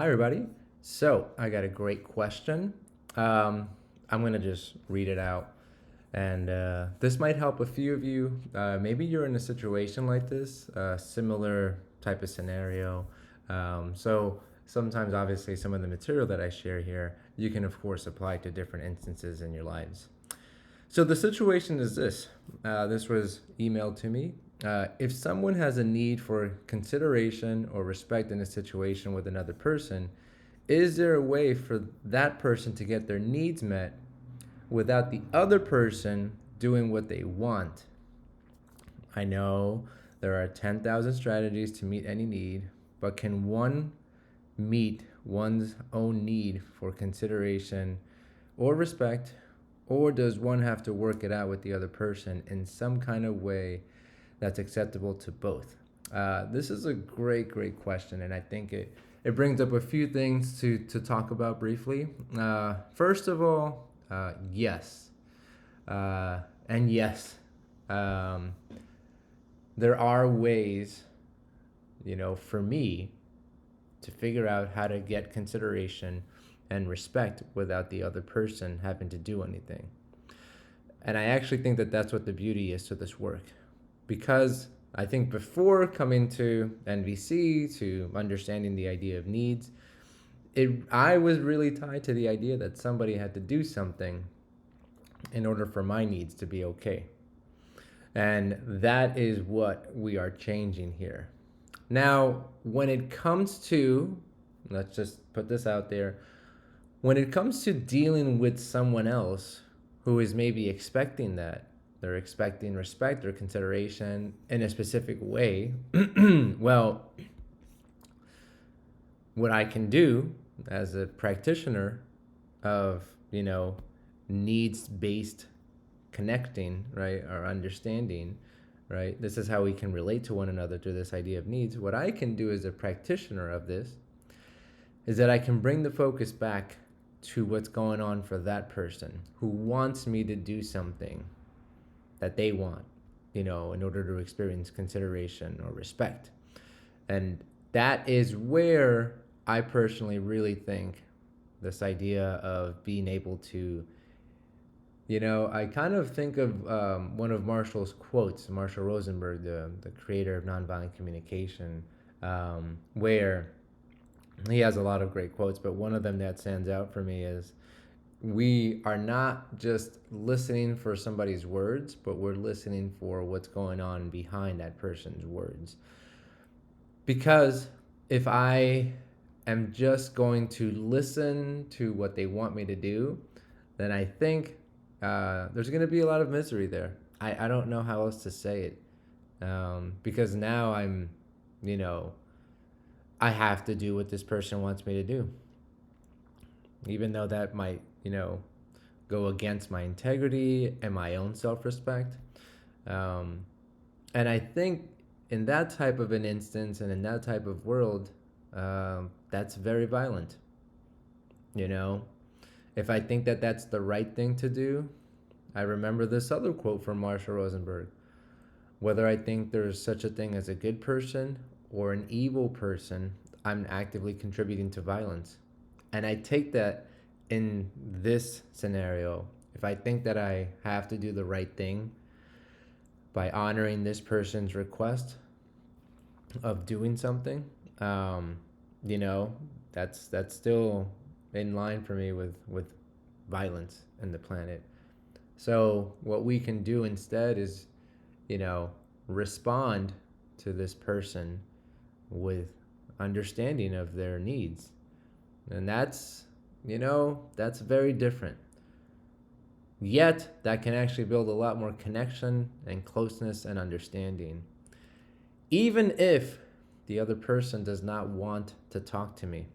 Hi, everybody. So, I got a great question. Um, I'm going to just read it out. And this might help a few of you. Maybe you're in a situation like this, similar type of scenario. So, sometimes, obviously, some of the material that I share here, you can, of course, apply to different instances in your lives. So, the situation is this this was emailed to me. If someone has a need for consideration or respect in a situation with another person, is there a way for that person to get their needs met without the other person doing what they want? I know there are 10,000 strategies to meet any need, but can one meet one's own need for consideration or respect, or does one have to work it out with the other person in some kind of way that's acceptable to both? This is a great question, and I think it brings up a few things to talk about briefly. First of all, yes. And yes, um, there are ways, for me to figure out how to get consideration and respect without the other person having to do anything. And I actually think that that's what the beauty is to this work. Because I think before coming to NVC, to understanding the idea of needs, I was really tied to the idea that somebody had to do something in order for my needs to be okay. And that is what we are changing here. Now, when it comes to, let's just put this out there, when it comes to dealing with someone else who is maybe expecting that, they're expecting respect or consideration in a specific way, well, what I can do as a practitioner of, needs based connecting, right, or understanding, right? This is how we can relate to one another through this idea of needs. What I can do as a practitioner of this is that I can bring the focus back to what's going on for that person who wants me to do something that they want, in order to experience consideration or respect. And that is where I personally really think this idea of being able to, I kind of think of one of Marshall's quotes, Marshall Rosenberg, the creator of nonviolent communication, where he has a lot of great quotes, but one of them that stands out for me is, we are not just listening for somebody's words, but we're listening for what's going on behind that person's words. Because if I am just going to listen to what they want me to do, then I think there's going to be a lot of misery there. I don't know how else to say it. Because now I have to do what this person wants me to do. Even though that might, go against my integrity and my own self-respect. And I think in that type of an instance and in that type of world, that's very violent. If I think that that's the right thing to do, I remember this other quote from Marshall Rosenberg. Whether I think there's such a thing as a good person or an evil person, I'm actively contributing to violence. And I take that in this scenario. If I think that I have to do the right thing by honoring this person's request of doing something, you know, that's still in line for me with violence in the planet. So what we can do instead is, respond to this person with understanding of their needs. And that's very different. Yet, that can actually build a lot more connection and closeness and understanding. Even if the other person does not want to talk to me.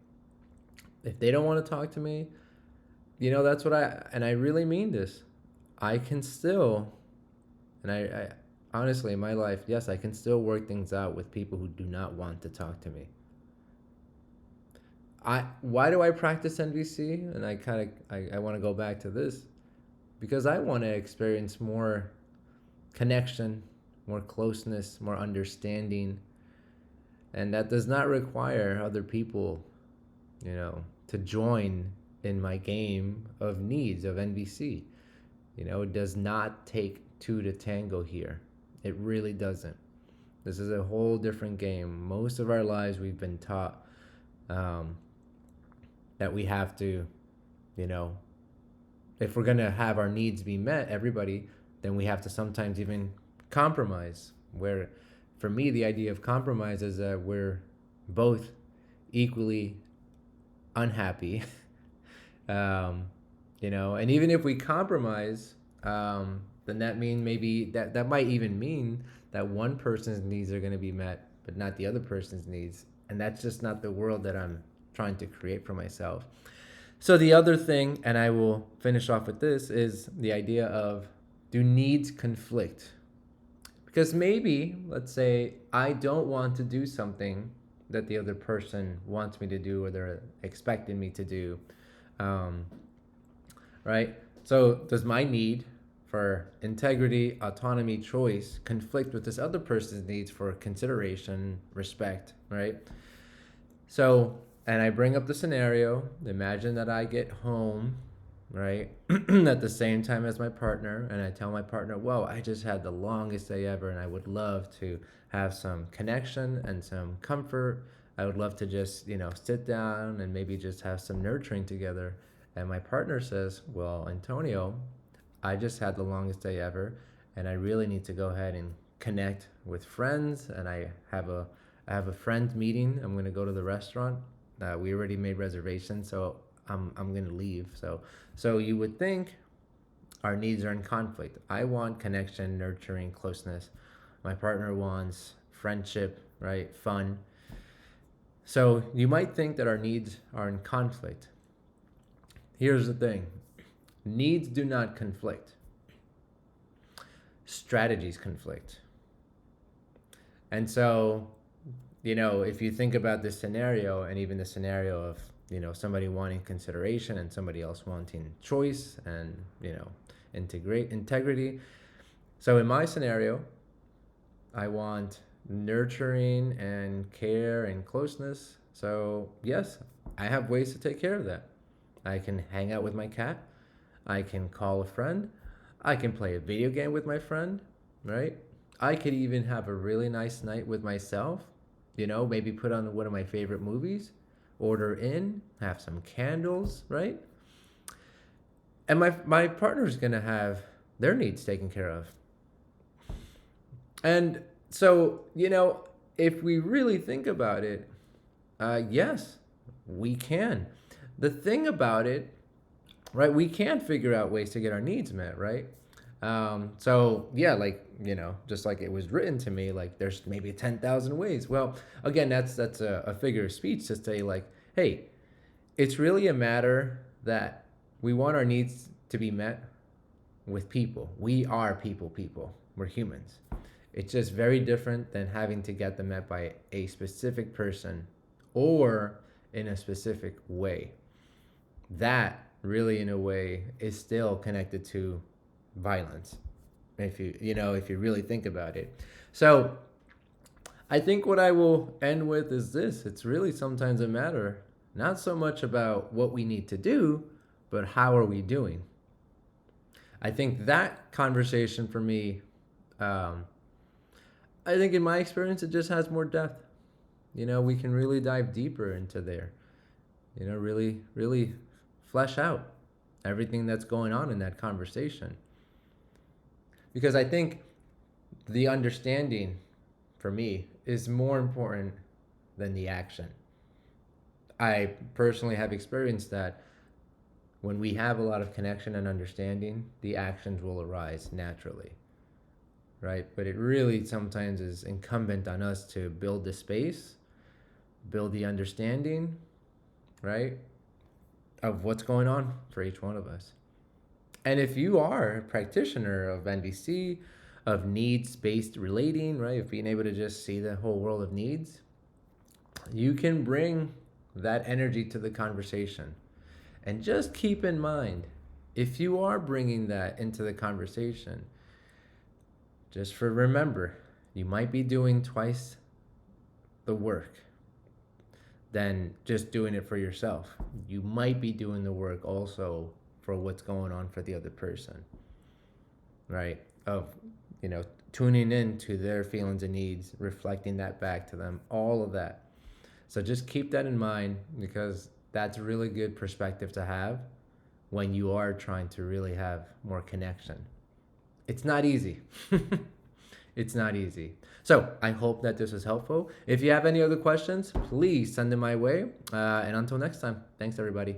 If they don't want to talk to me, that's what and I really mean this. I can still, and I honestly, in my life, yes, I can still work things out with people who do not want to talk to me. Why do I practice NVC? And I want to go back to this because I want to experience more connection, more closeness, more understanding, and that does not require other people to join in my game of needs of NVC. It does not take two to tango here. It really doesn't. This is a whole different game. Most of our lives we've been taught um, that we have to, you know, if we're going to have our needs be met, everybody, then we have to sometimes even compromise. Where, for me, the idea of compromise is that we're both equally unhappy. um, and even if we compromise, then that might even mean that one person's needs are going to be met, but not the other person's needs. And that's just not the world that I'm trying to create for myself. So the other thing, and I will finish off with this, is the idea of, do needs conflict? Because maybe, let's say, I don't want to do something that the other person wants me to do or they're expecting me to do. Um, right? So does my need for integrity, autonomy, choice conflict with this other person's needs for consideration, respect, right? So, and I bring up the scenario, imagine that I get home, right, at the same time as my partner, and I tell my partner, whoa, I just had the longest day ever, and I would love to have some connection and some comfort. I would love to just, sit down and maybe just have some nurturing together. And my partner says, well, Antonio, I just had the longest day ever, and I really need to go ahead and connect with friends, and I have a friend meeting. I'm gonna go to the restaurant. We already made reservations, so I'm gonna leave. So you would think our needs are in conflict. I want connection, nurturing, closeness. My partner wants friendship, right? Fun. So you might think that our needs are in conflict. Here's the thing. Needs do not conflict. Strategies conflict. And so, if you think about this scenario, and even the scenario of, somebody wanting consideration and somebody else wanting choice and, integrity. So in my scenario, I want nurturing and care and closeness. So yes, I have ways to take care of that. I can hang out with my cat. I can call a friend. I can play a video game with my friend, right? I could even have a really nice night with myself, maybe put on one of my favorite movies, order in, have some candles, right? And my partner's gonna have their needs taken care of. And so, if we really think about it, yes, we can. The thing about it, right, we can figure out ways to get our needs met, right? So yeah, just like it was written to me, like there's maybe 10,000 ways. Well, again, that's a figure of speech to say, like, hey, it's really a matter that we want our needs to be met with people. We are people. We're humans. It's just very different than having to get them met by a specific person or in a specific way. That really, in a way, is still connected to violence, if you really think about it. So I think what I will end with is this: it's really sometimes a matter not so much about what we need to do, but how are we doing. I think that conversation for me, I think in my experience, it just has more depth. We can really dive deeper into there, really flesh out everything that's going on in that conversation. Because I think the understanding, for me, is more important than the action. I personally have experienced that when we have a lot of connection and understanding, the actions will arise naturally, right? But it really sometimes is incumbent on us to build the space, build the understanding, right, of what's going on for each one of us. And if you are a practitioner of NVC, of needs-based relating, right, of being able to just see the whole world of needs, you can bring that energy to the conversation. And just keep in mind, if you are bringing that into the conversation, remember, you might be doing twice the work. than just doing it for yourself. You might be doing the work also for what's going on for the other person, right? Of, tuning in to their feelings and needs, reflecting that back to them, all of that. So just keep that in mind, because that's a really good perspective to have when you are trying to really have more connection. It's not easy. It's not easy. So I hope that this was helpful. If you have any other questions, please send them my way. And until next time, thanks everybody.